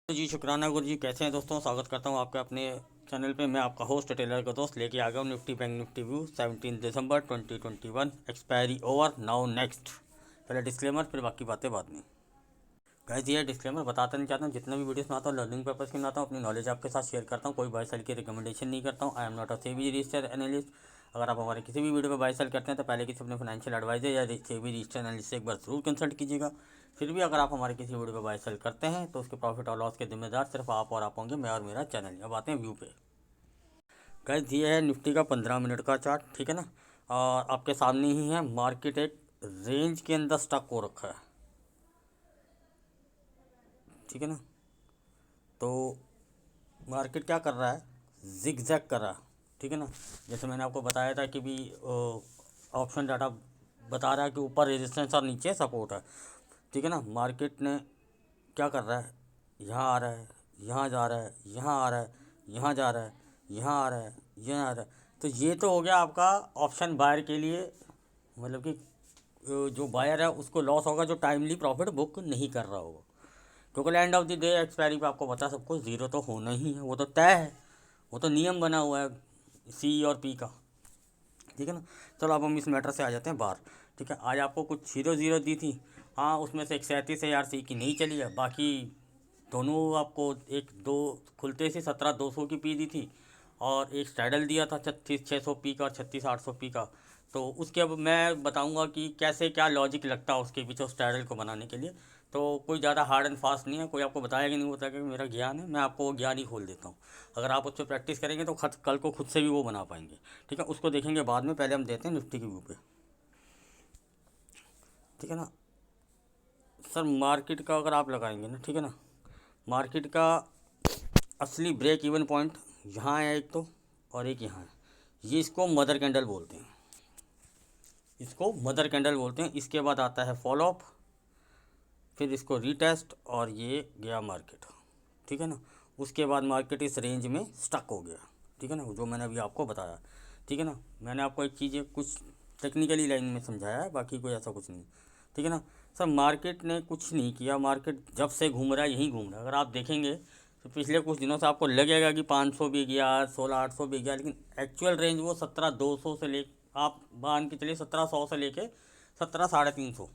जी शुक्राना गुरु जी, कैसे हैं दोस्तों। स्वागत करता हूं आपके अपने चैनल पे। मैं आपका होस्ट टेलर का दोस्त लेके आ गया हूं निफ्टी बैंक निफ्टी व्यू 17 दिसंबर 2021। Expiry over, now next. पहले डिस्क्लेमर, फिर बाकी बातें बाद में। गाइस ये डिस्क्लेमर बताता नहीं चाहता हूँ, जितना भी वीडियोस बनाता हूँ लर्निंग पर्पज़ के बनाता हूँ, अपनी नॉलेज आपके साथ शेयर करता हूँ। कोई बाय सेल की रिकमेंडेशन नहीं करता हूँ। I am not a SEBI registered analyst. अगर आप हमारे किसी भी वीडियो पर बाय सेल करते हैं तो पहले किसी अपने फाइनेंशियल एडवाइजर या सेबी रजिस्टर्ड एनालिस्ट से एक बार जरूर कंसल्ट कीजिएगा। फिर भी अगर आप हमारे किसी वीडियो पर बाय सेल करते हैं तो उसके प्रॉफिट और लॉस के जिम्मेदार सिर्फ आप और आप होंगे, मैं और मेरा चैनल। अब आते हैं व्यू पे। गाइस ये है निफ्टी का 15 मिनट का चार्ट, ठीक है ना। और आपके सामने ही है, मार्केट एक रेंज के अंदर स्टक हो रखा है, ठीक है ना। तो मार्केट क्या कर रहा है, जिग जैग कर रहा है, ठीक है ना। जैसे मैंने आपको बताया था कि भी ऑप्शन डाटा बता रहा है कि ऊपर रेजिस्टेंस और नीचे सपोर्ट है, ठीक है ना। मार्केट ने क्या कर रहा है, यहाँ आ रहा है, यहाँ जा रहा है, यहाँ आ रहा है, यहाँ जा रहा है, यहाँ आ रहा है, यहाँ आ रहा है। तो ये तो हो गया आपका ऑप्शन बायर के लिए, मतलब कि जो बायर है उसको लॉस होगा जो टाइमली प्रॉफिट बुक नहीं कर रहा होगा, क्योंकि end of the day expiry पे आपको पता सबको ज़ीरो तो होना ही है, वो तो तय है, वो तो नियम बना हुआ है सी और पी का, ठीक है ना। चलो अब हम इस मैटर से आ जाते हैं बाहर, ठीक है। आज आपको कुछ 0-0 दी थी, हाँ उसमें से 37,000 सी की नहीं चली है, बाकी दोनों आपको एक दो खुलते से 17,200 की पी दी थी, और एक स्ट्रैडल दिया था 36,600 पी का और 36,800 पी का। तो उसके अब मैं बताऊंगा कि कैसे क्या लॉजिक लगता है उसके पीछे उस स्ट्रैडल को बनाने के लिए। तो कोई ज़्यादा हार्ड एंड फास्ट नहीं है, कोई आपको बताएगा नहीं, होता कि मेरा ज्ञान है, मैं आपको वो ज्ञान ही खोल देता हूँ। अगर आप उस पर प्रैक्टिस करेंगे तो कल को खुद से भी वो बना पाएंगे, ठीक है। उसको देखेंगे बाद में, पहले हम देते हैं निफ्टी के व्यू पे, ठीक है ना। सर मार्केट का अगर आप लगाएंगे ना, ठीक है ना, मार्केट का असली ब्रेक इवन पॉइंट यहाँ है एक तो, और एक यहाँ है। ये इसको मदर कैंडल बोलते हैं, इसको मदर कैंडल बोलते हैं। इसके बाद आता है फॉलो अप, फिर इसको रीटेस्ट, और ये गया मार्केट, ठीक है ना। उसके बाद मार्केट इस रेंज में स्टक हो गया, ठीक है ना, जो मैंने अभी आपको बताया, ठीक है ना। मैंने आपको एक चीज़ कुछ टेक्निकली लाइन में समझाया है, बाकी कोई ऐसा कुछ नहीं, ठीक है ना। सर मार्केट ने कुछ नहीं किया, मार्केट जब से घूम रहा है यहीं घूम रहा है। अगर आप देखेंगे तो पिछले कुछ दिनों से आपको लगेगा कि 500 भी गया, 16,800 भी गया, लेकिन एक्चुअल रेंज वो 17,200 से ले, आप मान के चलिए 1700 से लेके 17,350,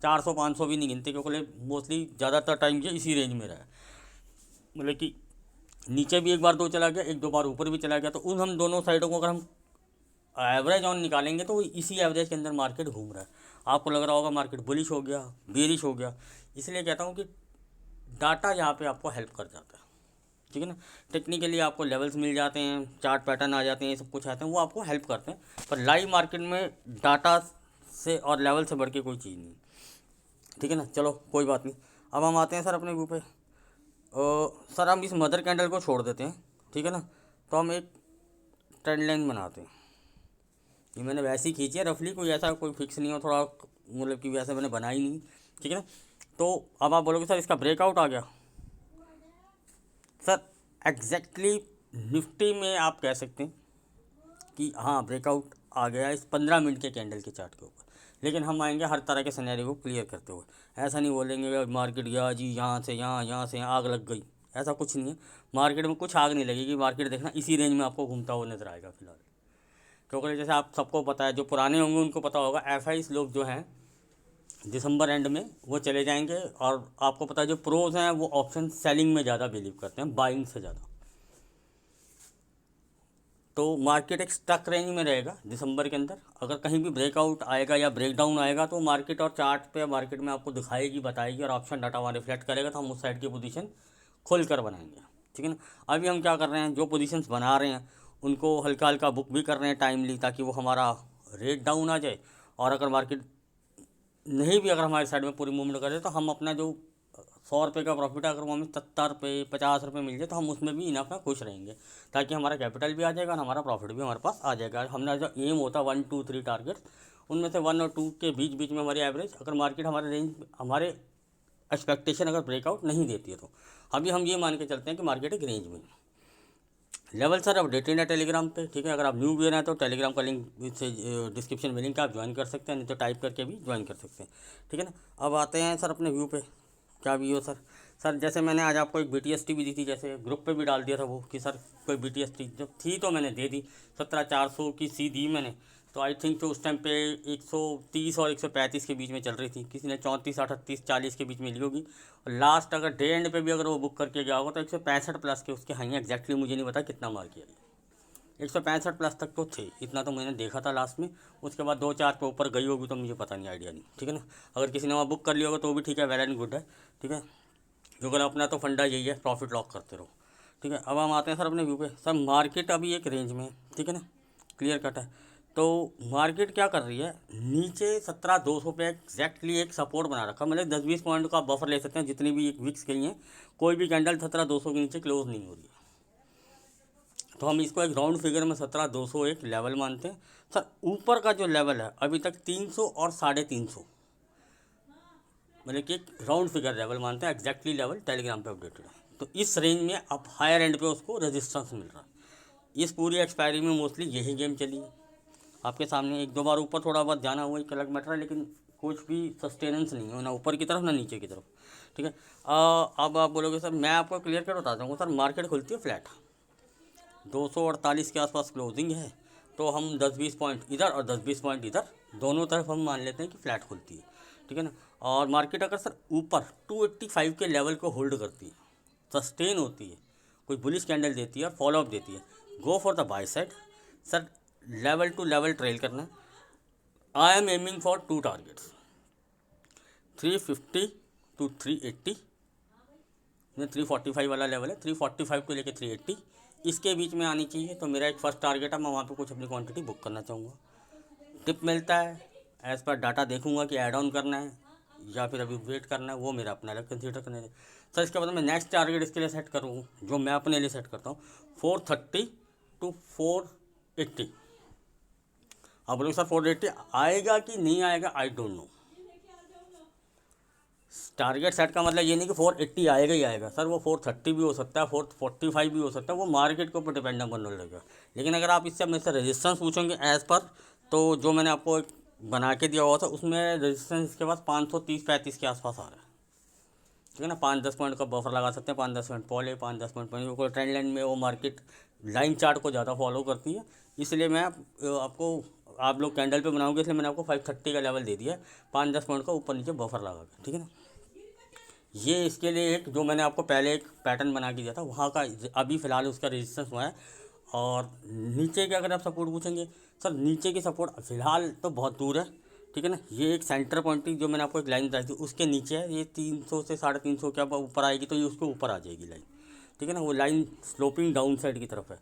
400-500 भी नहीं गिनते, क्योंकि मोस्टली ज़्यादातर टाइम ये इसी रेंज में रहा है। मतलब कि नीचे भी एक बार दो चला गया, एक दो बार ऊपर भी चला गया, तो उन हम दोनों साइडों को अगर हम एवरेज ऑन निकालेंगे तो इसी एवरेज के अंदर मार्केट घूम रहा है। आपको लग रहा होगा मार्केट बुलिश हो गया, बेरिश हो गया, इसलिए कहता हूँ कि डाटा यहाँ पे आपको हेल्प कर जाता है, ठीक है ना। टेक्निकली आपको लेवल्स मिल जाते हैं, चार्ट पैटर्न आ जाते हैं, ये सब कुछ आते हैं, वो आपको हेल्प करते हैं। पर लाइव मार्केट में डाटा से और लेवल से बढ़ के कोई चीज़ नहीं, ठीक है ना। चलो कोई बात नहीं, अब हम आते हैं सर अपने व्यू पे। सर हम इस मदर कैंडल को छोड़ देते हैं, ठीक है ना। तो हम एक ट्रेंड लाइन बनाते हैं। ये मैंने वैसे ही खींची है रफली, कोई ऐसा कोई फिक्स नहीं हो, थोड़ा मतलब कि वैसे मैंने बनाई नहीं, ठीक है ना। तो अब आप बोलोगे सर इसका ब्रेकआउट आ गया। सर एग्जैक्टली निफ्टी में आप कह सकते हैं कि हाँ ब्रेकआउट आ गया इस 15 मिनट के कैंडल के चार्ट के ऊपर, लेकिन हम आएंगे हर तरह के सिनेरियो को क्लियर करते हुए। ऐसा नहीं बोलेंगे कि मार्केट गया जी यहाँ से यहाँ, यहाँ से यहाँ आग लग गई, ऐसा कुछ नहीं है। मार्केट में कुछ आग नहीं लगेगी, मार्केट देखना इसी रेंज में आपको घूमता हुआ नजर आएगा फिलहाल। क्योंकि जैसे आप सबको पता है, जो पुराने होंगे उनको पता होगा, एफ लोग जो हैं दिसंबर एंड में वो चले जाएंगे, और आपको पता है जो प्रोज हैं वो ऑप्शन सेलिंग में ज़्यादा बिलीव करते हैं बाइंग से ज़्यादा। तो मार्केट एक स्टक रेंज में रहेगा दिसंबर के अंदर। अगर कहीं भी ब्रेकआउट आएगा या ब्रेकडाउन आएगा तो मार्केट और चार्ट पे मार्केट में आपको दिखाएगी, बताएगी, और ऑप्शन डाटा वहाँ रिफ्लेक्ट करेगा, तो हम उस साइड की पोजीशन खोल कर बनाएंगे, ठीक है ना। अभी हम क्या कर रहे हैं, जो पोजीशंस बना रहे हैं उनको हल्का हल्का बुक भी कर रहे हैं टाइमली, ताकि वो हमारा रेट डाउन आ जाए। और अगर मार्केट नहीं भी अगर हमारे साइड में पूरी मूवमेंट करे तो हम अपना जो 100 रुपये का प्रॉफिट है, अगर वो हमें 70 रुपये 50 रुपये मिल जाए तो हम उसमें भी इनफ है खुश रहेंगे, ताकि हमारा कैपिटल भी आ जाएगा और हमारा प्रॉफिट भी हमारे पास आ जाएगा। हमने जो एम होता है 1 2 3 टारगेट्स, उनमें से 1 और 2 के बीच बीच में हमारी एवरेज, अगर मार्केट हमारे रेंज हमारे एक्सपेक्टेशन अगर ब्रेकआउट नहीं देती है तो अभी हम ये मान के चलते हैं कि मार्केट एक रेंज में। लेवल सर अपडेटेड है टेलीग्राम पे, ठीक है। अगर आप न्यू व्यूअर हैं तो टेलीग्राम का लिंक से डिस्क्रिप्शन में लिंक आप ज्वाइन कर सकते हैं, नहीं तो टाइप करके भी ज्वाइन कर सकते हैं, ठीक है ना। अब आते हैं सर अपने व्यू पे, क्या व्यू है सर। सर जैसे मैंने आज आपको एक BTST भी दी थी, जैसे ग्रुप पे भी डाल दिया था वो कि सर कोई BTST जब थी तो मैंने दे दी, 17,400 की सी दी मैंने। तो आई थिंक तो उस टाइम पे 130 और 135 के बीच में चल रही थी, किसी ने 34, 38, 40 के बीच में ली होगी। और लास्ट अगर डे एंड पे भी अगर वो बुक करके गया होगा तो 165 प्लस के उसके हाई एग्जैक्टली मुझे नहीं पता कितना मार किया, 165 प्लस तक तो थे, इतना तो मैंने देखा था लास्ट में। उसके बाद 2-4 पे ऊपर गई होगी तो मुझे पता नहीं, आइडिया नहीं, ठीक है ना। अगर किसी ने वहाँ बुक कर लिया होगा तो भी ठीक है, वेल एंड गुड है, ठीक है। जो अगर अपना तो फंडा यही है, प्रॉफिट लॉक करते रहो, ठीक है। अब हम आते हैं सर अपने व्यू पे। सर मार्केट अभी एक रेंज में है, ठीक है ना, क्लियर कट है। तो मार्केट क्या कर रही है, नीचे 17,200 पे एग्जैक्टली एक सपोर्ट बना रखा, मतलब 10-20 पॉइंट का बफर ले सकते हैं। जितनी भी एक विक्स गई हैं, कोई भी कैंडल 17,200 के नीचे क्लोज नहीं हो रही है। तो हम इसको एक राउंड फिगर में 17,200 एक लेवल मानते हैं। सर ऊपर का जो लेवल है अभी तक 300 और 350, मतलब कि एक राउंड फिगर लेवल मानते हैं, एग्जैक्टली लेवल टेलीग्राम पे अपडेटेड है। तो इस रेंज में अब हायर एंड पे उसको रेजिस्टेंस मिल रहा है। इस पूरी एक्सपायरी में मोस्टली यही गेम चली है। आपके सामने 1-2 बार ऊपर थोड़ा बहुत जाना हुआ, एक अलग मैटर है, लेकिन कुछ भी सस्टेनेंस नहीं है, ना ऊपर की तरफ ना नीचे की तरफ, ठीक है। अब आप बोलोगे सर मैं आपको क्लियर कर बताता हूँ। सर मार्केट खुलती है फ्लैट, 248 के आसपास क्लोजिंग है, तो हम 10-20 पॉइंट इधर और 10-20 पॉइंट इधर, दोनों तरफ हम मान लेते हैं कि फ्लैट खुलती है, ठीक है ना। और मार्केट अगर सर ऊपर 285 के लेवल को होल्ड करती है, सस्टेन होती है, कोई बुलिश कैंडल देती है और फॉलोअप देती है, go for the buy side. Sir level to level trail करना है। I am aiming for 2 targets, 350 to 380, 345 वाला लेवल है, 345 को लेकर 380, इसके बीच में आनी चाहिए। तो मेरा एक फर्स्ट टारगेट है, मैं वहाँ पे कुछ अपनी क्वांटिटी बुक करना चाहूँगा। टिप मिलता है, एज़ पर डाटा देखूंगा कि ऐड ऑन करना है या फिर अभी वेट करना है, वो मेरा अपना अलग कंसीडर करने है। सर इसके बाद मैं नेक्स्ट टारगेट इसके लिए सेट करूँ, जो मैं अपने लिए सेट करता हूँ, 430 to 480। आप बोलोगे सर 480 आएगा कि नहीं आएगा, I don't know. Target set का मतलब ये नहीं कि 480 आएगा ही आएगा। सर वो 430 भी हो सकता है, 445 भी हो सकता है, वो मार्केट के ऊपर डिपेंड करने लगेगा। लेकिन अगर आप इससे मेरे से रेजिस्टेंस पूछोगे एज़ पर, तो जो मैंने आपको एक बना के दिया हुआ था उसमें रेजिस्टेंस इसके पास 530-35 के आसपास आ रहा है, ठीक है ना। 5-10 पॉइंट का बफर लगा सकते हैं, 5-10 पॉइंट पॉले, 5-10 पॉइंट कोई ट्रेंड लाइन में वो मार्केट लाइन चार्ट को ज़्यादा फॉलो करती है। इसलिए मैं आपको, आप लोग कैंडल पे बनाओगे इसलिए मैंने आपको 530 का लेवल दे दिया, 5-10 पॉइंट का ऊपर नीचे बफर लगा के, ठीक है ना। ये इसके लिए एक जो मैंने आपको पहले एक पैटर्न बना के दिया था, वहाँ का अभी फ़िलहाल उसका रेजिस्टेंस हुआ है। और नीचे के अगर आप सपोर्ट पूछेंगे, सर नीचे की सपोर्ट फ़िलहाल तो बहुत दूर है, ठीक है ना। ये एक सेंटर पॉइंट थी जो मैंने आपको एक लाइन बताई थी, उसके नीचे है। ये 300 से 350 के ऊपर आएगी तो ये उसके ऊपर आ जाएगी लाइन, ठीक है ना। वो लाइन स्लोपिंग डाउन साइड की तरफ है।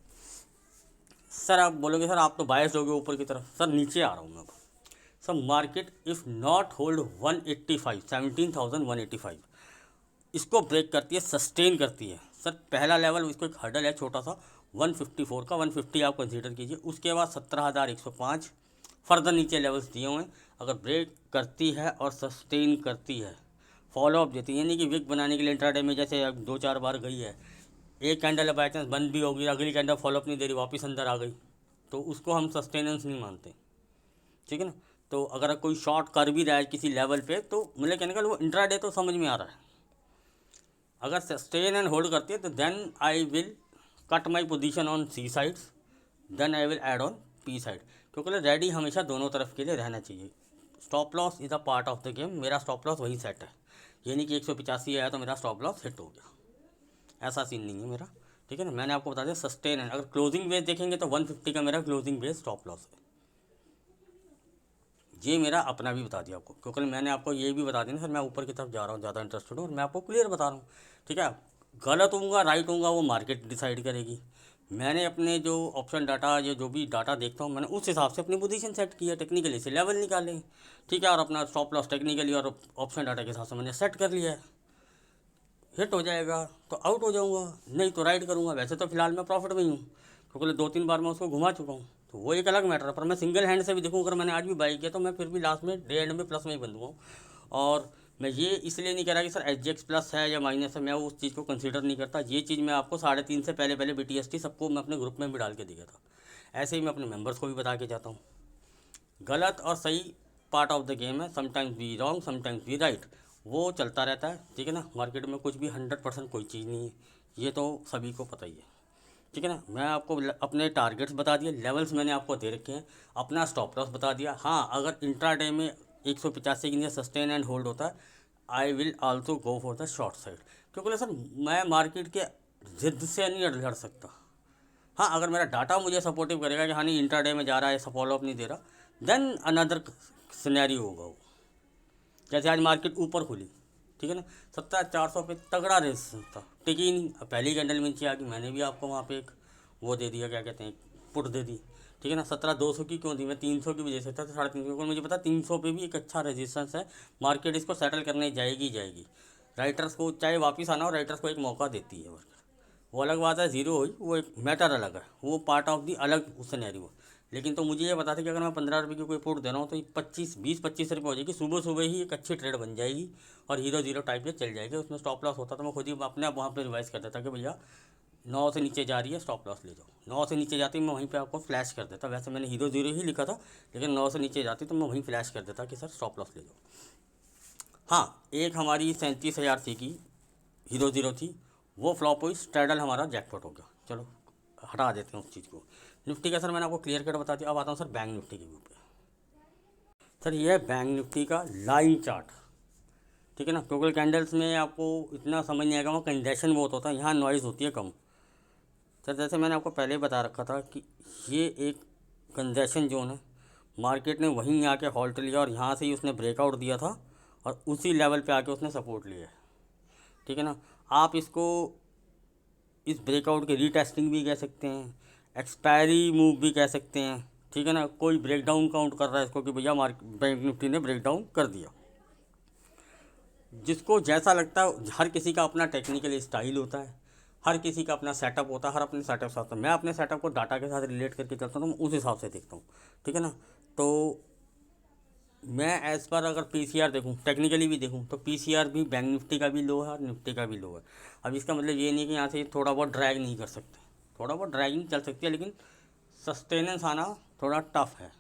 सर आप बोलोगे सर आप तो बायस हो गए ऊपर की तरफ, सर नीचे आ रहा हूँ मैं अब। Sir market if not hold 185, 17,185, इसको ब्रेक करती है, सस्टेन करती है। सर पहला लेवल इसको एक हर्डल है छोटा सा 154 का, 150 आप कंसीडर कीजिए। उसके बाद 17,105 फर्दर नीचे लेवल्स दिए हुए हैं। अगर ब्रेक करती है और सस्टेन करती है, फॉलोअप देती है, यानी कि विक बनाने के लिए इंट्राडे में जैसे अब 2-4 बार गई है, एक कैंडल बाई चांस बंद भी होगी, अगली कैंडल फॉलोअप नहीं दे रही, वापस अंदर आ गई, तो उसको हम सस्टेनेंस नहीं मानते, ठीक है ना। तो अगर कोई शॉर्ट कर भी रहा है किसी लेवल पे, तो मतलब कहने का वो इंट्राडे तो समझ में आ रहा है। अगर सस्टेन एंड होल्ड करती है तो then I will cut my position on C sides, then I will add on P side, क्योंकि रेडी हमेशा दोनों तरफ के लिए रहना चाहिए। Stop loss is a part of the game, मेरा स्टॉप लॉस वही सेट है। ये नहीं कि 185 आया तो मेरा स्टॉप लॉस हिट हो गया, ऐसा सीन नहीं है मेरा, ठीक है ना। मैंने आपको बता दिया सस्टेन एंड, अगर क्लोजिंग बेस देखेंगे तो 150 का मेरा क्लोजिंग बेस स्टॉप लॉस है। ये मेरा अपना भी बता दिया आपको, क्योंकि मैंने आपको ये भी बता दिया सर मैं ऊपर की तरफ जा रहा हूँ, ज़्यादा इंटरेस्टेड हूँ, और मैं आपको क्लियर बता रहा हूँ, ठीक है। गलत होऊंगा राइट होऊंगा वो मार्केट डिसाइड करेगी। मैंने अपने जो ऑप्शन डाटा या जो भी डाटा देखता हूँ, मैंने उस हिसाब से अपनी पोजीशन सेट की है, टेक्निकली से लेवल निकाले, ठीक है, और अपना स्टॉप लॉस टेक्निकली और ऑप्शन डाटा के हिसाब से मैंने सेट कर लिया है। हिट हो जाएगा तो आउट हो जाऊँगा, नहीं तो राइट करूँगा। वैसे तो फिलहाल मैं प्रॉफिट में ही हूँ, क्योंकि 2-3 बार मैं उसको घुमा चुका हूँ, तो वो एक अलग मैटर है। पर मैं सिंगल हैंड से भी देखूँ, अगर मैंने आज भी बाई किया तो मैं फिर भी लास्ट में डे एंड में प्लस में ही बंद हुआ हूँ। और मैं ये इसलिए नहीं कह रहा कि सर SGX प्लस है या माइनस है, मैं उस चीज़ को कंसीडर नहीं करता। ये चीज़ मैं आपको 3:30 से पहले BTST सबको मैं अपने ग्रुप में भी डाल के दिया था, ऐसे ही मैं अपने मेम्बर्स को भी बता के जाता हूँ। गलत और सही पार्ट ऑफ द गेम है, sometimes we wrong, sometimes we right. वो चलता रहता है, ठीक है ना। मार्केट में कुछ भी 100% कोई चीज़ नहीं है, ये तो सभी को पता ही है, ठीक है ना। मैं आपको अपने टारगेट्स बता दिए, लेवल्स मैंने आपको दे रखे हैं, अपना स्टॉप लॉस बता दिया। हाँ, अगर इंट्राडे में 185 के नीचे सस्टेन एंड होल्ड होता है, I will also go for the short side, क्योंकि सर मैं मार्केट के जिद से नहीं लड़ सकता। हाँ, अगर मेरा डाटा मुझे सपोर्टिव करेगा कि हाँ नहीं इंट्राडे में जा रहा है, ऐसा फॉलोअप नहीं दे रहा, देन अनदर सिनेरियो होगा वो। जैसे आज मार्केट ऊपर खुली, ठीक है ना, 17,400 पे तगड़ा रेजिस्टेंस था, टिकी नहीं, अब पहली कैंडल में नीचे आ गई, मैंने भी आपको वहाँ पे एक वो दे दिया, क्या कहते हैं, पुट दे दी, ठीक है ना। 17,200 की क्यों दी मैं, 300 की वजह से था, 350 को मुझे पता 300 पे भी एक अच्छा रेजिस्टेंस है, मार्केट इसको सेटल करने जाएगी जाएगी। राइटर्स को चाहे वापस आना हो, राइटर्स को एक मौका देती है मार्केट, वो अलग बात है, ज़ीरो हुई वो एक मैटर अलग है, वो पार्ट ऑफ दी अलग सिनेरियो। लेकिन तो मुझे ये पता था कि अगर मैं 15 रुपये की कोई पुट दे रहा हूँ तो ये 25 रुपये हो जाएगी, सुबह सुबह ही एक अच्छी ट्रेड बन जाएगी और हीरो जीरो टाइप के चल जाएगी। उसमें स्टॉप लॉस होता तो मैं खुद ही अपने आप वहाँ पे रिवाइज कर देता कि भैया 9 से नीचे जा रही है, स्टॉप लॉस ले जाओ। 9 से नीचे जाती मैं वहीं पे आपको फ्लैश कर देता, वैसे मैंने हीरो जीरो ही लिखा था, लेकिन 9 से नीचे जाती तो मैं वहीं फ्लैश कर देता कि सर स्टॉप लॉस ले जाओ। हाँ, एक हमारी 37,000 सी की हीरो जीरो थी, वो फ्लॉप हुई, स्ट्रैडल हमारा जैकपॉट हो गया। चलो हटा देते हैं उस चीज़ को। निफ्टी का सर मैंने आपको क्लियर कट बता दिया। अब आता हूँ सर बैंक निफ्टी के व्यू पे। सर ये है बैंक निफ्टी का लाइन चार्ट, ठीक है ना। टोटल कैंडल्स में आपको इतना समझ नहीं आएगा, वहाँ कंजेशन बहुत होता है, यहाँ नॉइज़ होती है कम। सर जैसे मैंने आपको पहले बता रखा था कि ये एक कंजेशन जोन है, मार्केट ने वहीं आके हॉल्ट लिया और यहाँ से ही उसने ब्रेकआउट दिया था और उसी लेवल पे आके उसने सपोर्ट लिया है, ठीक है ना। आप इसको इस ब्रेकआउट के रीटेस्टिंग भी कह सकते हैं, एक्सपायरी मूव भी कह सकते हैं, ठीक है ना। कोई ब्रेकडाउन काउंट कर रहा है इसको कि भैया बैंक निफ्टी ने ब्रेकडाउन कर दिया, जिसको जैसा लगता है। हर किसी का अपना टेक्निकल स्टाइल होता है, हर किसी का अपना सेटअप होता है, हर अपने सेटअप साथ। मैं अपने सेटअप को डाटा के साथ रिलेट करके चलता हूँ, तो मैं उस हिसाब से देखता हूँ, ठीक है ना। तो मैं एज़ पर अगर पीसीआर देखूं, टेक्निकली भी देखूं, तो पीसीआर भी बैंक निफ्टी का भी लो है और निफ्टी का भी लो है। अब इसका मतलब ये नहीं कि यहाँ से थोड़ा बहुत ड्रैग नहीं कर सकते, थोड़ा बहुत ड्रैगिंग चल सकती है, लेकिन सस्टेनेंस आना थोड़ा टफ है।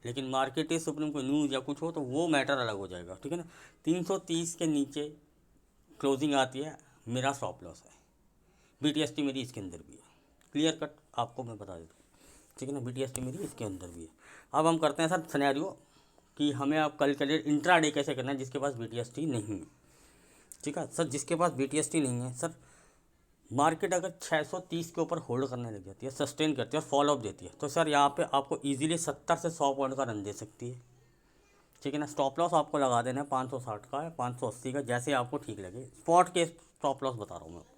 लेकिन मार्केट इस सुप्रीम कोई न्यूज़ या कुछ हो तो वो मैटर अलग हो जाएगा, ठीक है ना। 330 के नीचे क्लोजिंग आती है, मेरा स्टॉप लॉस है। बीटीएसटी मेरी इसके अंदर भी है, क्लियर कट आपको मैं बता देता हूँ, ठीक है ना। बीटीएसटी मेरी इसके अंदर भी है। अब हम करते हैं सर सिनेरियो कि हमें अब कल के लिए इंट्राडे कैसे करना है जिसके पास बीटीएसटी नहीं है, ठीक है। सर जिसके पास बीटीएसटी नहीं है, सर मार्केट अगर 630 के ऊपर होल्ड करने लग जाती है, सस्टेन करती है और फॉलोअप देती है, तो सर यहाँ पे आपको इजीली 70 से 100 पॉइंट का रन दे सकती है, ठीक है ना। स्टॉप लॉस आपको लगा देना है 560 का, 580 का, जैसे आपको ठीक लगे। स्पॉट के स्टॉप लॉस बता रहा हूँ मैं आपको।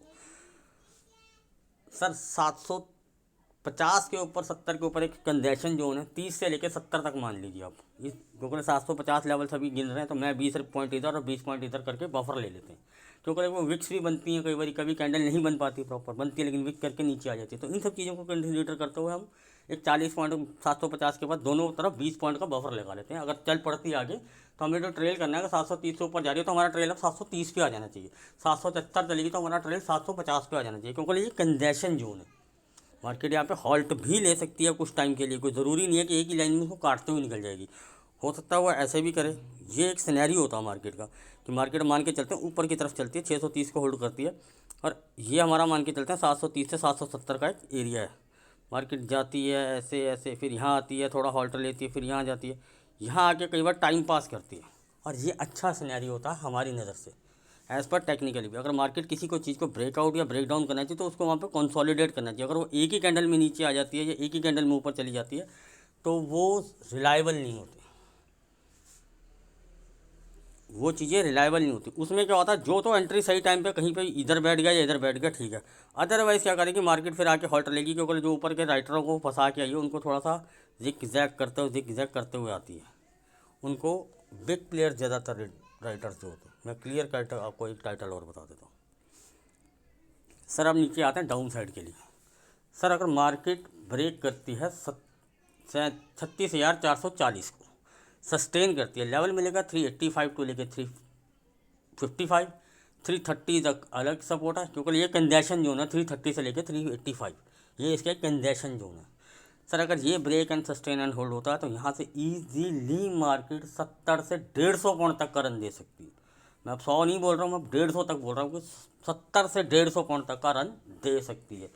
सर 750 के ऊपर, 70 के ऊपर एक कंजेशन जोन है, 30 से लेकर 70 तक मान लीजिए आप। इस क्योंकि 750 लेवल सभी गिन रहे हैं, तो मैं 20 पॉइंट इधर और 20 पॉइंट इधर करके बफर ले लेते हैं, क्योंकि वो विक्स भी बनती हैं कई बार, कभी कैंडल नहीं बन पाती प्रॉपर, बनती है लेकिन विक करके नीचे आ जाती है। तो इन सब चीज़ों को कंसिडर करते हुए हम एक 40 पॉइंट 750 के बाद दोनों तरफ 20 पॉइंट का बफर लगा लेते हैं। अगर चल पड़ती है आगे तो हमें जो ट्रेल करना है, अगर 730 से ऊपर जा रही है तो हमारा ट्रेल अब 730 पे आ जाना चाहिए। 770 चलेगी तो हमारा ट्रेल 750 पे आ जाना चाहिए, क्योंकि ये कंजेशन जोन है। मार्केट यहाँ पे हॉल्ट भी ले सकती है कुछ टाइम के लिए, कोई ज़रूरी नहीं है कि एक ही लाइन में उसको काटते हुए निकल जाएगी, हो सकता है वो ऐसे भी करे। ये एक सिनेरियो होता है मार्केट का कि मार्केट मान के चलते हैं ऊपर की तरफ चलती है, 630 को होल्ड करती है, और ये हमारा मान के चलते हैं 730 से 770 का एक एरिया है। मार्केट जाती है ऐसे ऐसे, फिर यहाँ आती है, थोड़ा हॉल्टर लेती है, फिर यहाँ जाती है, यहाँ आके कई बार टाइम पास करती है, और ये अच्छा सिनेरियो होता है हमारी नज़र से एज़ पर टेक्निकली भी। अगर मार्केट किसी को चीज़ को ब्रेकआउट या ब्रेक डाउन करना चाहिए तो उसको वहाँ पे कंसोलिडेट करना चाहिए। अगर वो एक ही कैंडल में नीचे आ जाती है या एक ही कैंडल में ऊपर चली जाती है तो वो रिलायबल नहीं होती, वो चीज़ें रिलायबल नहीं होती। उसमें क्या होता है, जो तो एंट्री सही टाइम पे कहीं पे इधर बैठ गया या इधर बैठ गया, ठीक है। अदरवाइज़ क्या करेगी मार्केट, फिर आके हॉल्ट लेगी, क्योंकि जो ऊपर के राइटरों को फंसा के आई है उनको थोड़ा सा जिग जैक करते हुए आती है, उनको बिग प्लेयर ज़्यादातर राइटर्स जो होते हैं। मैं क्लियर कट आपको एक टाइटल और बता देता हूँ। सर अब नीचे आते हैं डाउन साइड के लिए। सर अगर मार्केट ब्रेक करती है 36,440 को, सस्टेन करती है, लेवल मिलेगा 385 टू लेके 355, 330 तक अलग सपोर्ट है, क्योंकि ये कंजेशन जोन है 330 से लेके 385, ये इसका कंजेशन जोन है। सर अगर ये break and sustain and hold होता है तो यहाँ से ईजीली मार्केट 70 से 150 पॉइंट तक का रन दे सकती है। मैं अब 100 नहीं बोल रहा हूँ, मैं अब 150 तक बोल रहा हूँ कि 70 से 150 पॉइंट तक का रन दे सकती है।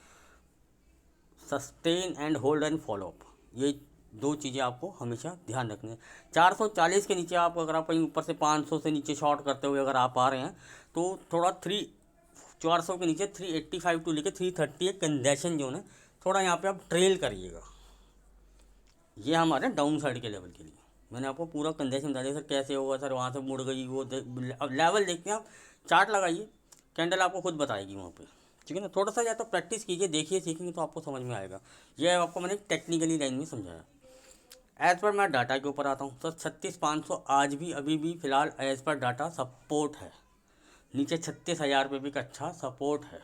Sustain and hold and follow up, ये दो चीज़ें आपको हमेशा ध्यान रखनी है। 440 के नीचे आप अगर आप कहीं ऊपर से 500 से नीचे शॉर्ट करते हुए अगर आप आ रहे हैं तो थोड़ा 400 के नीचे 385 टू लेके 330 एक कंजेशन जोन है, थोड़ा यहाँ पे आप ट्रेल करिएगा। ये हमारे डाउन साइड के लेवल के लिए मैंने आपको पूरा कंजेशन बता दिया सर कैसे होगा सर, वहाँ से मुड़ गई वो अब लेवल देखते हैं आप, चार्ट लगाइए, कैंडल आपको खुद बताएगी वहाँ पे, ठीक है ना। थोड़ा सा या तो प्रैक्टिस कीजिए, देखिए सीखेंगे तो आपको समझ में आएगा। ये आपको मैंने टेक्निकली लाइन में समझाया। एज़ पर मैं डाटा के ऊपर आता हूँ सर, 36,500 आज भी अभी भी फ़िलहाल एज़ पर डाटा सपोर्ट है, नीचे 36,000 पे भी एक अच्छा सपोर्ट है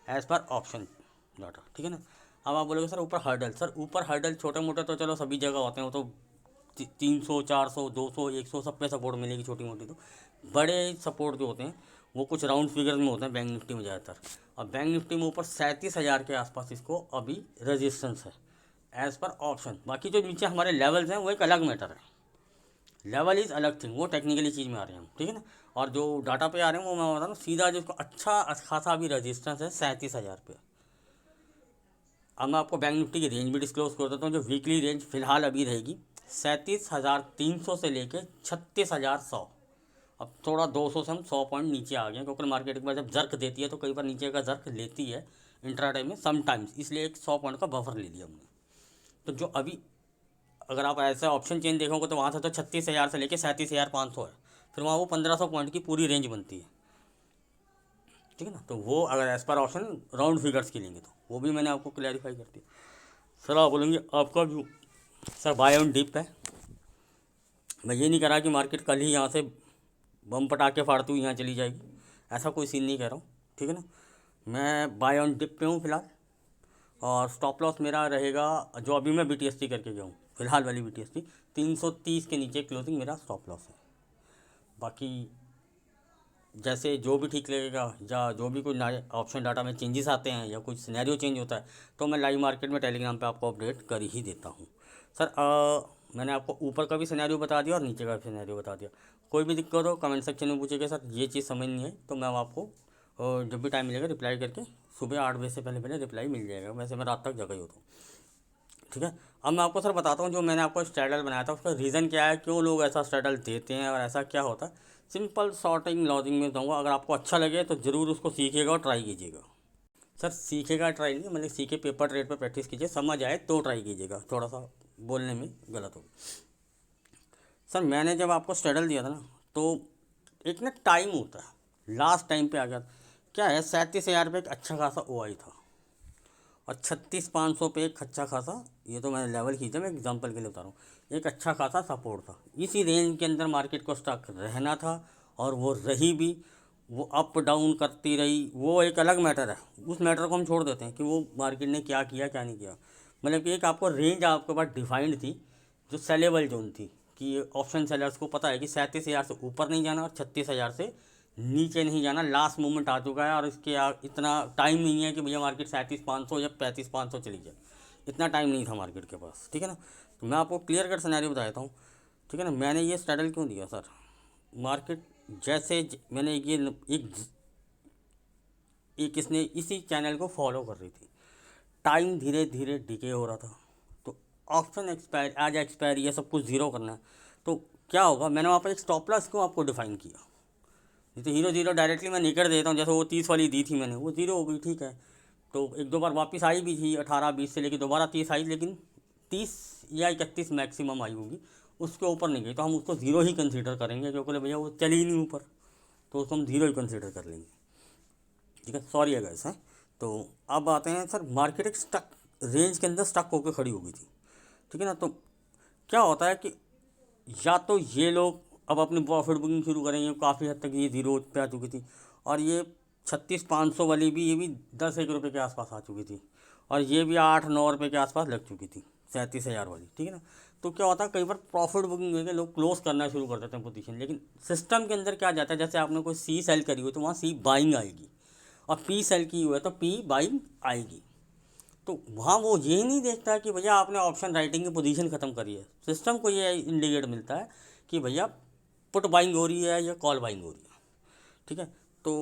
एज़ पर ऑप्शन डाटा, ठीक है ना। अब आप बोलोगे सर ऊपर हर्डल, सर ऊपर हर्डल छोटे मोटे तो चलो सभी जगह होते हैं, वो तो 300 400 200 100 सब पे सपोर्ट मिलेगी, छोटी मोटी तो बड़े सपोर्ट जो होते हैं वो कुछ राउंड फिगर्स में होते हैं बैंक निफ्टी में ज़्यादातर। अब बैंक निफ्टी में ऊपर 37,000 के आसपास इसको अभी रेजिस्टेंस है एज़ पर ऑप्शन। बाकी जो नीचे हमारे लेवल्स हैं वो एक अलग मैटर है, लेवल इज़ अलग थिंग, वो टेक्निकली चीज़ में आ रहे हैं हम, ठीक है ना। और जो डाटा पे आ रहे हैं वो मैं बता रहा हूँ सीधा, जिसको अच्छा खासा अभी रेजिस्टेंस है 37,000 पे। अब मैं आपको बैंक निफ्टी की रेंज भी डिस्क्लोज कर देता हूँ, जो वीकली रेंज फिलहाल अभी रहेगी 37,300 से लेके 36,100। अब थोड़ा 200 से हम 100 पॉइंट नीचे आ गए हैं, क्योंकि मार्केट एक बार जब जर्क देती है तो कई बार नीचे का जर्क लेती है इंट्राडे में समटाइम्स, इसलिए एक 100 पॉइंट का बफर ले लिया हमने। तो जो अभी अगर आप ऐसा ऑप्शन चेन देखोगे तो वहाँ से तो 36,000 से लेके 37,500 है, फिर वहाँ वो 1,500 पॉइंट की पूरी रेंज बनती है, ठीक है ना। तो वो अगर as per option round figures की लेंगे तो वो भी मैंने आपको क्लैरिफाई कर दिया। सर आप बोलेंगे आपका view sir buy on dip है, मैं ये नहीं कह रहा कि मार्केट कल ही यहाँ से बम पटाके फाड़ती हुई यहाँ चली जाएगी, ऐसा कोई सीन नहीं कह रहा हूँ, ठीक है ना। मैं बाय ऑन डिप पे हूँ फिलहाल, और स्टॉप लॉस मेरा रहेगा जो अभी मैं BTST करके गया हूँ, फिलहाल वाली BTST 330 के नीचे क्लोजिंग मेरा स्टॉप लॉस है। बाकी जैसे जो भी ठीक लगेगा या जो भी कोई नए ऑप्शन डाटा में चेंजेस आते हैं या कुछ सिनेरियो चेंज होता है तो मैं लाइव मार्केट में टेलीग्राम पे आपको अपडेट कर ही देता हूँ। सर मैंने आपको ऊपर का भी सिनेरियो बता दिया और नीचे का भी सिनेरियो बता दिया, कोई भी दिक्कत हो कमेंट सेक्शन में पूछिएगा सर ये चीज़ समझ नहीं है, तो मैं आपको जब भी टाइम मिलेगा रिप्लाई करके सुबह 8 बजे से पहले पहले रिप्लाई मिल जाएगा, वैसे मैं रात तक जगह ही होता हूँ, ठीक है। अब मैं आपको सर बताता हूँ जो मैंने आपको स्ट्रैडल बनाया था उसका रीज़न क्या है, क्यों लोग ऐसा स्ट्रैडल देते हैं और ऐसा क्या होता है। सिंपल शॉर्टिंग लॉजिंग में दूँगा, अगर आपको अच्छा लगे तो ज़रूर उसको सीखिएगा और ट्राई कीजिएगा। सर सीखेगा ट्राई नहीं, मतलब सीखे पेपर ट्रेड पर प्रैक्टिस कीजिए, समझ आए तो ट्राई कीजिएगा, थोड़ा सा बोलने में गलत हो। सर मैंने जब आपको स्ट्रैडल दिया था ना तो एक ना टाइम होता है, लास्ट टाइम पे आ गया क्या है 37,000 रुपये एक अच्छा खासा OI था और 36,500 पे एक अच्छा खासा, ये तो मैंने लेवल खींचा, मैं एग्जांपल के लिए बता रहा हूँ, एक अच्छा खासा सपोर्ट था। इसी रेंज के अंदर मार्केट को स्टक रहना था और वो रही भी, वो अप डाउन करती रही, वो एक अलग मैटर है, उस मैटर को हम छोड़ देते हैं कि वो मार्केट ने क्या किया क्या नहीं किया। मतलब कि एक आपको रेंज आपके पास डिफाइंड थी जो सेलेबल जोन थी, कि ऑप्शन सेलर्स को पता है कि 37,000 से ऊपर नहीं जाना और 36,000 से नीचे नहीं जाना, लास्ट मोमेंट आ चुका है और इसके इतना टाइम नहीं है कि भैया मार्केट 37,500 या 35,500 चली जाए, इतना टाइम नहीं था मार्केट के पास, ठीक है ना। तो मैं आपको क्लियर कट सिनेरियो बता देता हूँ, ठीक है ना। मैंने ये स्ट्रैडल क्यों दिया सर, मार्केट जैसे मैंने ये एक इसने इसी चैनल को फॉलो कर रही थी, टाइम धीरे धीरे डिके हो रहा था, तो ऑप्शन एक्सपायर आज एक्सपायरी ये सब कुछ ज़ीरो करना है, तो क्या होगा, मैंने वहाँ पर एक स्टॉप लॉस को आपको डिफाइन किया, जैसे हीरो ज़ीरो डायरेक्टली मैं नहीं कर देता हूँ, जैसे वो 30 वाली दी थी मैंने, वो ज़ीरो हो गई, ठीक है। तो एक दो बार वापस आई भी थी 18-20 से लेकर दोबारा 30 आई, लेकिन 30 या 31 मैक्सिमम आई होगी, उसके ऊपर नहीं गई, तो हम उसको ज़ीरो ही कंसीडर करेंगे, क्योंकि भैया वो चली ही नहीं ऊपर, तो उसको हम ज़ीरो ही कंसीडर कर लेंगे, ठीक है। सॉरी है गैस है। तो अब आते हैं सर, मार्केट एक स्टक रेंज के अंदर स्टक होकर खड़ी हो गई थी, ठीक है ना। तो क्या होता है कि या तो ये लोग अब अपनी प्रॉफिट बुकिंग शुरू करेंगे, काफ़ी हद तक ये जीरो पे आ चुकी थी, और ये 36,500 वाली भी, ये भी 10-1 रुपये के आसपास आ चुकी थी, और ये भी 8-9 रुपये के आसपास लग चुकी थी 37,000 वाली, ठीक है ना। तो क्या होता है कई बार प्रॉफिट बुकिंग करके लोग क्लोज करना शुरू कर देते हैं पोजीशन, लेकिन सिस्टम के अंदर क्या जाता है, जैसे आपने कोई सी सेल करी हुई तो वहाँ सी बाइंग आएगी, और पी सेल की हुई है तो पी बाइंग आएगी। तो वहाँ वो ये नहीं देखता है कि भैया आपने ऑप्शन राइटिंग की पोजीशन ख़त्म करी है, सिस्टम को ये इंडिकेट मिलता है कि भैया पुट बाइंग हो रही है या कॉल बाइंग हो रही है। ठीक है। तो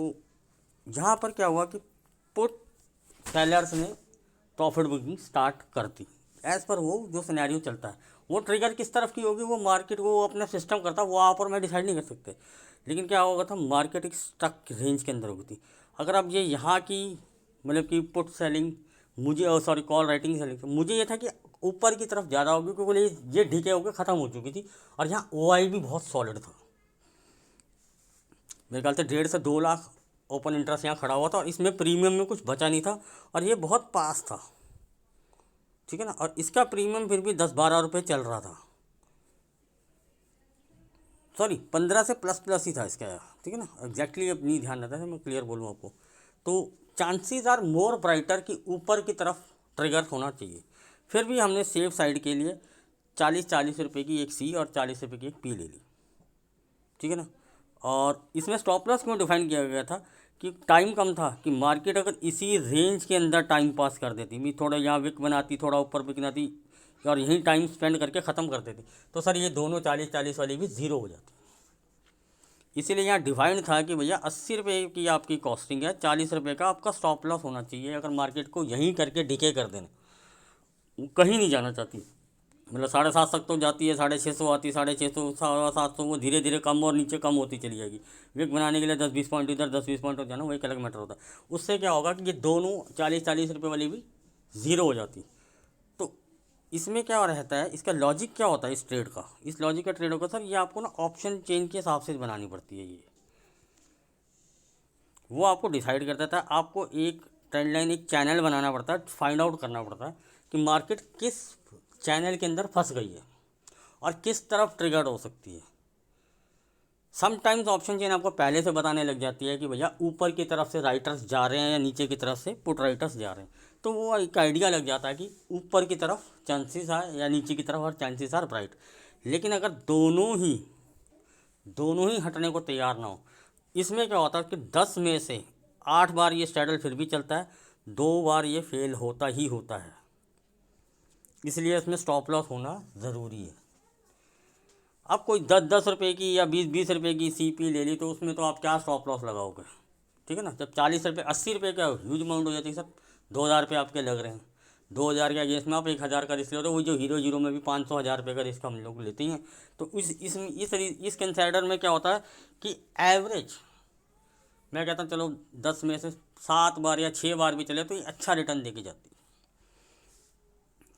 यहाँ पर क्या हुआ कि पुट सेलर्स ने प्रॉफिट बुकिंग स्टार्ट कर दी। एज़ पर वो जो सिनेरियो चलता है, वो ट्रिगर किस तरफ की होगी, वो मार्केट वो अपना सिस्टम करता, वो आप और मैं डिसाइड नहीं कर सकते। लेकिन क्या होगा था, मार्केट एक स्टक रेंज के अंदर होगी थी। अगर अब ये यहाँ की मतलब कि पुट सेलिंग मुझे सॉरी कॉल राइटिंग सेलिंग, मुझे ये था कि ऊपर की तरफ ज़्यादा होगी, क्योंकि ये ढीके होकर ख़त्म हो चुकी थी और यहाँ OI भी बहुत सॉलिड था। मेरे ख्याल से 1.5 से 2 लाख ओपन इंटरेस्ट यहाँ खड़ा हुआ था और इसमें प्रीमियम में कुछ बचा नहीं था और ये बहुत पास था, ठीक है ना। और इसका प्रीमियम फिर भी 10-12 रुपये चल रहा था, सॉरी 15 से प्लस प्लस ही था इसका, ठीक है ना। एग्जैक्टली अब नहीं ध्यान रहता है, मैं क्लियर बोलूँ आपको। तो चांसेस आर मोर ब्राइटर कि ऊपर की तरफ ट्रिगर होना चाहिए। फिर भी हमने सेफ साइड के लिए 40 रुपये की एक सी और 40 रुपये की एक पी ले ली, ठीक है ना। और इसमें स्टॉप लॉस क्यों डिफाइन किया गया था कि टाइम कम था, कि मार्केट अगर इसी रेंज के अंदर टाइम पास कर देती, भी थोड़ा यहाँ विक बनाती, थोड़ा ऊपर विक बनाती और यहीं टाइम स्पेंड करके ख़त्म कर देती, तो सर ये दोनों 40 वाली भी ज़ीरो हो जाती। इसीलिए यहाँ डिफाइंड था कि भैया 80 रुपये की आपकी कॉस्टिंग है, 40 रुपये का आपका स्टॉप लॉस होना चाहिए। अगर मार्केट को यहीं करके डिके कर देना, वो कहीं नहीं जाना चाहती, मतलब 750 तक तो जाती है, 650 आती, 650 750 वो धीरे धीरे कम और नीचे कम होती चली जाएगी। विक बनाने के लिए 10-20 पॉइंट इधर 10-20 पॉइंट हो जाना, वो एक अलग मैटर होता है। उससे क्या होगा कि ये दोनों 40 रुपये वाली भी ज़ीरो हो जाती। तो इसमें क्या रहता है, इसका लॉजिक क्या होता है इस ट्रेड का, इस लॉजिक का ट्रेड होगा सर, ये आपको ना ऑप्शन चेन के हिसाब से बनानी पड़ती है। ये वो आपको डिसाइड कर देता है, आपको एक ट्रेंड लाइन, एक चैनल बनाना पड़ता है, फाइंड आउट करना पड़ता है कि मार्केट किस चैनल के अंदर फंस गई है और किस तरफ ट्रिगर हो सकती है। समटाइम्स ऑप्शन चेन आपको पहले से बताने लग जाती है कि भैया ऊपर की तरफ से राइटर्स जा रहे हैं या नीचे की तरफ से पुट राइटर्स जा रहे हैं, तो वो एक आइडिया लग जाता है कि ऊपर की तरफ चांसेस है या नीचे की तरफ और चांसेस आर ब्राइट। लेकिन अगर दोनों ही हटने को तैयार ना हो, इसमें क्या होता है कि 10 में से 8 बार ये स्ट्रैडल फिर भी चलता है, 2 बार ये फेल होता ही होता है। इसलिए इसमें स्टॉप लॉस होना ज़रूरी है। अब कोई 10-10 रुपये की या 20-20 रुपये की CP ले ली, तो उसमें तो आप क्या स्टॉप लॉस लगाओगे, ठीक है ना। जब 40 रुपये 80 रुपये का ह्यूज अमाउंट हो जाती है सर, 2,000 रुपये आपके लग रहे हैं, 2,000 के अगेंस्ट में आप 1,000 का रिस्क ले रहे हो। वो जो हीरो जीरो में भी 500-1,000 रुपये का रिस्क हम लोग लेते हैं। तो इस कंसाइडर में क्या होता है कि एवरेज मैं कहता हूँ चलो 10 में से 7 बार या 6 बार भी चले तो ये अच्छा रिटर्न देके जाती है,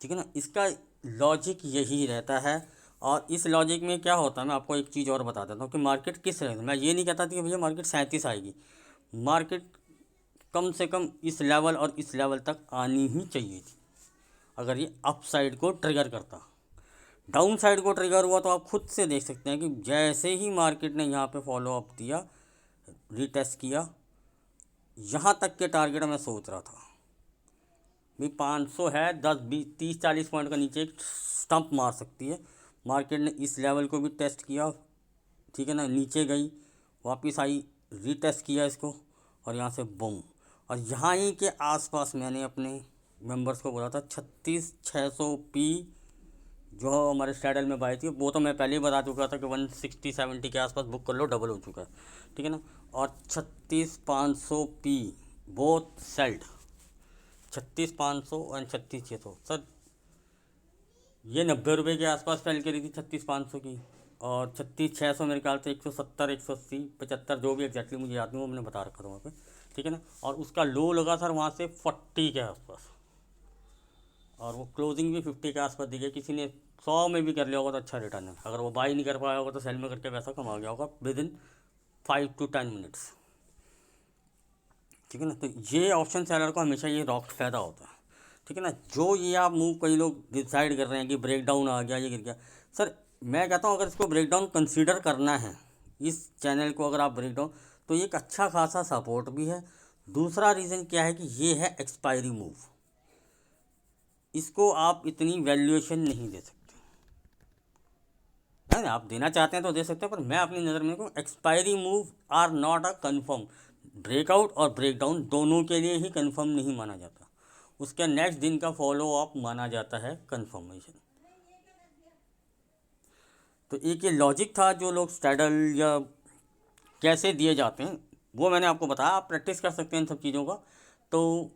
ठीक है ना। इसका लॉजिक यही रहता है। और इस लॉजिक में क्या होता है, मैं आपको एक चीज़ और बता देता हूँ कि मार्केट किस तरह, मैं ये नहीं कहता था कि भैया मार्केट 37 आएगी, मार्केट कम से कम इस लेवल और इस लेवल तक आनी ही चाहिए थी अगर ये अप साइड को ट्रिगर करता। डाउन साइड को ट्रिगर हुआ तो आप खुद से देख सकते हैं कि जैसे ही मार्केट ने यहाँ पे फॉलो अप दिया, रीटेस्ट किया, यहाँ तक के टारगेट मैं सोच रहा था भाई 500 है, 10-20-30-40 पॉइंट का नीचे एक स्टंप मार सकती है। मार्केट ने इस लेवल को भी टेस्ट किया, ठीक है ना, नीचे गई, वापस आई, रीटेस्ट किया इसको और यहाँ से बूम। और यहाँ ही के आसपास मैंने अपने मेंबर्स को बोला था 36,600 P जो हमारे स्ट्रैडल में बाई थी, वो तो मैं पहले ही बता चुका था कि 160-170 के आसपास बुक कर लो, डबल हो चुका है, ठीक है ना। और 36,500 P बोथ सेल्ड, 36,500 और 36,600 सर, ये 90 रुपये के आसपास फैल करी थी 36,500 की, और 36,600 मेरे ख्याल से 170, 180, 75 जो भी एग्जैक्टली मुझे याद नहीं, वो मैंने बता रखा था वहाँ पे, ठीक है ना। और उसका लो लगा सर वहाँ से 40 के आसपास और वो क्लोजिंग भी 50 के आसपास दी गई। किसी ने 100 में भी कर लिया होगा तो अच्छा रिटर्न है, अगर वो बाई नहीं कर पाया होगा तो सेल में करके पैसा कमा गया होगा विदिन 5 to 10 मिनट्स, ठीक है ना। तो ये ऑप्शन सेलर को हमेशा ये रॉक फ़ायदा होता है, ठीक है ना। जो ये आप मूव कई लोग डिसाइड कर रहे हैं कि ब्रेक डाउन आ गया, ये गिर गया, सर मैं कहता हूँ अगर इसको ब्रेक डाउन कंसीडर करना है, इस चैनल को अगर आप ब्रेक डाउन, तो ये एक अच्छा खासा सपोर्ट भी है। दूसरा रीज़न क्या है कि ये है एक्सपायरी मूव, इसको आप इतनी वैल्यूएशन नहीं दे सकते है ना। आप देना चाहते हैं तो दे सकते हैं, पर मैं अपनी नज़र में देखूँ expiry move are not a confirm. Breakout और ब्रेकडाउन दोनों के लिए ही कंफर्म नहीं माना जाता, उसके नेक्स्ट दिन का फॉलो अप माना जाता है कंफर्मेशन। तो एक ये लॉजिक था जो लोग स्ट्रैडल या कैसे दिए जाते हैं, वो मैंने आपको बताया, आप प्रैक्टिस कर सकते हैं इन सब चीज़ों का। तो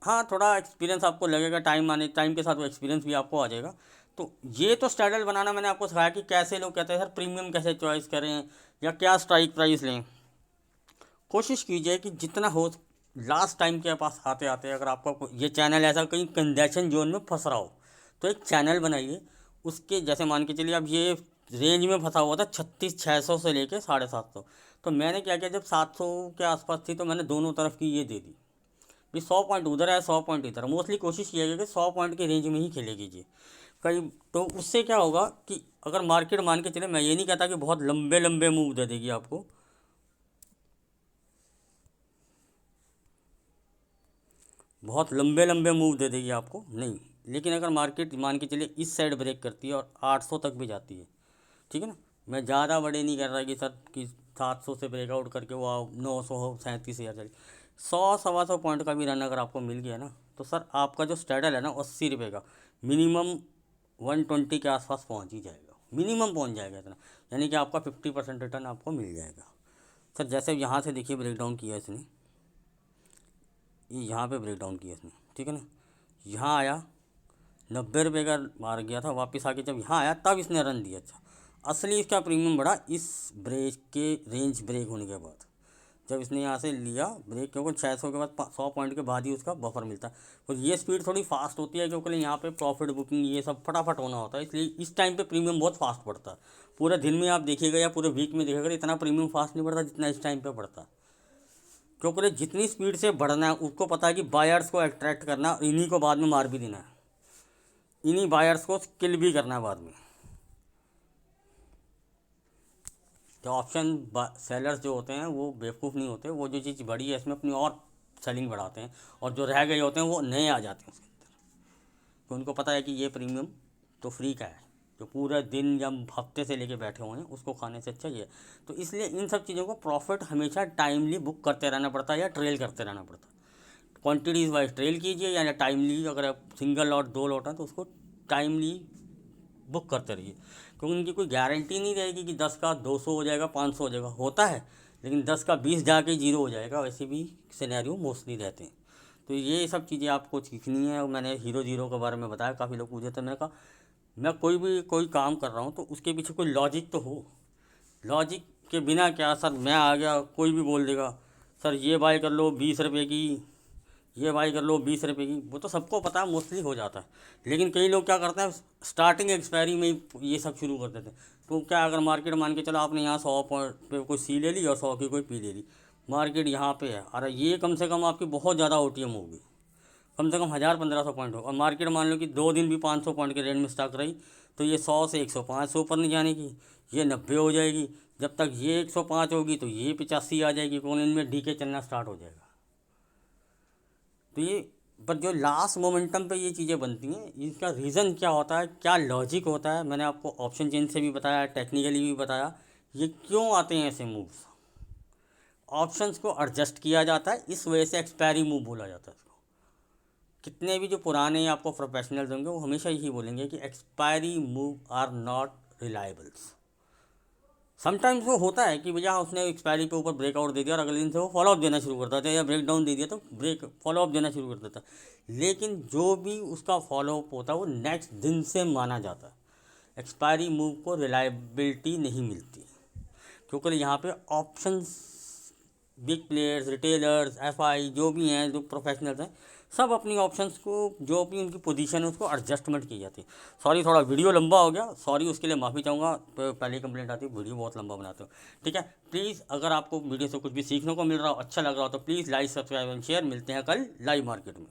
हाँ, थोड़ा एक्सपीरियंस आपको लगेगा, टाइम के साथ वो एक्सपीरियंस भी आपको आ जाएगा। तो ये तो स्ट्रैडल बनाना मैंने आपको सिखाया कि कैसे लोग कहते हैं सर प्रीमियम कैसे चॉइस करें या क्या स्ट्राइक प्राइस लें। कोशिश कीजिए कि जितना हो, लास्ट टाइम के पास आते आते अगर आपका ये चैनल ऐसा कहीं कंजेशन जोन में फंस रहा हो तो एक चैनल बनाइए। उसके जैसे मान के चलिए अब ये रेंज में फंसा हुआ था 36,600 से लेके 750। तो मैंने क्या किया, जब 700 के आसपास थी तो मैंने दोनों तरफ की ये दे दी भी 100 पॉइंट उधर है 100 पॉइंट इधर। मोस्टली कोशिश कीजिएगा कि 100 पॉइंट की रेंज में ही खेले कीजिए कई। तो उससे क्या होगा कि अगर मार्केट मान के चले, मैं ये नहीं कहता कि बहुत लंबे लंबे मूव दे देगी आपको, बहुत लंबे लंबे मूव दे देगी आपको नहीं, लेकिन अगर मार्केट मान के चलिए इस साइड ब्रेक करती है और 800 तक भी जाती है, ठीक है ना, मैं ज़्यादा बड़े नहीं कर रहा कि सर कि 700 से ब्रेकआउट करके वो 900 हो 37,000 चले, 100 सवा 100 पॉइंट का भी रन अगर आपको मिल गया ना तो सर आपका जो स्ट्रैडल है ना 80 रुपये का मिनिमम 120 के आसपास पहुंच ही जाएगा, मिनिमम पहुंच जाएगा इतना, यानी कि आपका 50% रिटर्न आपको मिल जाएगा। सर जैसे यहाँ से देखिए ब्रेक डाउन किया इसने, ये यहाँ पे ब्रेक डाउन किया इसने, ठीक है ना, यहाँ आया 90 रुपये का मार गया था, वापस आके जब यहाँ आया तब इसने रन दिया। अच्छा, असली इसका प्रीमियम बढ़ा इस ब्रेक के रेंज ब्रेक होने के बाद, जब इसने यहाँ से लिया ब्रेक, क्योंकि 600 के बाद 100 पॉइंट के बाद ही उसका बफर मिलता है। तो ये स्पीड थोड़ी फास्ट होती है क्योंकि यहाँ पे प्रॉफिट बुकिंग ये सब फटाफट होना होता है, इसलिए इस टाइम पे प्रीमियम बहुत फास्ट बढ़ता है। पूरे दिन में आप देखिएगा या पूरे वीक में देखिएगा इतना प्रीमियम फास्ट नहीं बढ़ता जितना इस टाइम पे बढ़ता है, क्योंकि जितनी स्पीड से बढ़ना है उसको पता है कि बायर्स को अट्रैक्ट करना, इन्हीं को बाद में मार भी देना है, इन्हीं बायर्स को किल भी करना है बाद में। तो ऑप्शन सेलर्स जो होते हैं वो बेवकूफ़ नहीं होते, वो जो चीज़ बड़ी है इसमें अपनी और सेलिंग बढ़ाते हैं, और जो रह गए होते हैं वो नए आ जाते हैं उसके अंदर, तो उनको पता है कि ये प्रीमियम तो फ्री का है, जो पूरा दिन या हफ्ते से लेके बैठे हुए हैं उसको खाने से अच्छा ही है। तो इसलिए इन सब चीज़ों को प्रॉफिट हमेशा टाइमली बुक करते रहना पड़ता है या ट्रेल करते रहना पड़ता है। क्वांटिटीज़ वाइज ट्रेल कीजिए या टाइमली, अगर आप सिंगल लॉट 2 लॉट हैं तो उसको टाइमली बुक करते रहिए, क्योंकि उनकी कोई गारंटी नहीं रहेगी कि 10 का 200 हो जाएगा 500 हो जाएगा, होता है लेकिन 10 का 20 जाके 0 हो जाएगा, वैसे भी सिनेरियो मोस्टली रहते हैं। तो ये सब चीज़ें आपको सीखनी है। मैंने हीरो जीरो के बारे में बताया, काफ़ी लोग पूछे थे, मैंने कहा मैं कोई काम कर रहा हूँ तो उसके पीछे कोई लॉजिक तो हो, लॉजिक के बिना क्या सर मैं आ गया कोई भी बोल देगा सर ये बाय कर लो 20 रुपये की, ये बाई कर लो 20 रुपये की, वो तो सबको पता है मोस्टली हो जाता है। लेकिन कई लोग क्या करते हैं स्टार्टिंग एक्सपायरी में ही ये सब शुरू कर देते हैं। तो क्या, अगर मार्केट मान के चलो आपने यहाँ 100 पॉइंट पे कोई सी ले ली और 100 की कोई पी ले ली, मार्केट यहाँ पे है, अरे ये कम से कम आपकी बहुत ज़्यादा OTM होगी, कम से कम 1000-1500 पॉइंट हो, और मार्केट मान लो कि 2 दिन भी 500 पॉइंट के रेंज में स्टॉक रही तो ये 100 से 105 से ऊपर नहीं जाने की, ये 90 हो जाएगी, जब तक ये 105 होगी तो ये 85 आ जाएगी, कौन इनमें डीके चलना स्टार्ट हो जाएगा। तो ये पर जो लास्ट मोमेंटम पे ये चीज़ें बनती हैं, इसका रीज़न क्या होता है, क्या लॉजिक होता है, मैंने आपको ऑप्शन चेंज से भी बताया, टेक्निकली भी बताया, ये क्यों आते हैं ऐसे मूव्स। ऑप्शंस को एडजस्ट किया जाता है, इस वजह से एक्सपायरी मूव बोला जाता है इसको। कितने भी जो पुराने आपको प्रोफेशनल्स होंगे वो हमेशा यही बोलेंगे कि expiry move are not reliables. Sometimes वो होता है कि भैया उसने एक्सपायरी पे ऊपर ब्रेकआउट दे दिया और अगले दिन से वो फॉलोअप देना शुरू कर देता है, या ब्रेक डाउन दे दिया तो फॉलोअप देना शुरू कर देता है, लेकिन जो भी उसका फॉलोअप होता है वो नेक्स्ट दिन से माना जाता है। एक्सपायरी मूव को रिलायबिलिटी नहीं मिलती, क्योंकि यहाँ पे options big players, retailers, FI जो भी हैं, जो प्रोफेशनल्स हैं, सब अपनी ऑप्शंस को जो भी उनकी पोजीशन है उसको एडजस्टमेंट की जाती है। सॉरी थोड़ा वीडियो लंबा हो गया, सॉरी उसके लिए माफ़ी चाहूँगा, तो पहले कंप्लेंट आती है वीडियो बहुत लंबा बनाते हो, ठीक है। प्लीज़ अगर आपको वीडियो से कुछ भी सीखने को मिल रहा हो, अच्छा लग रहा हो तो please like subscribe and share. मिलते हैं कल लाइव मार्केट में।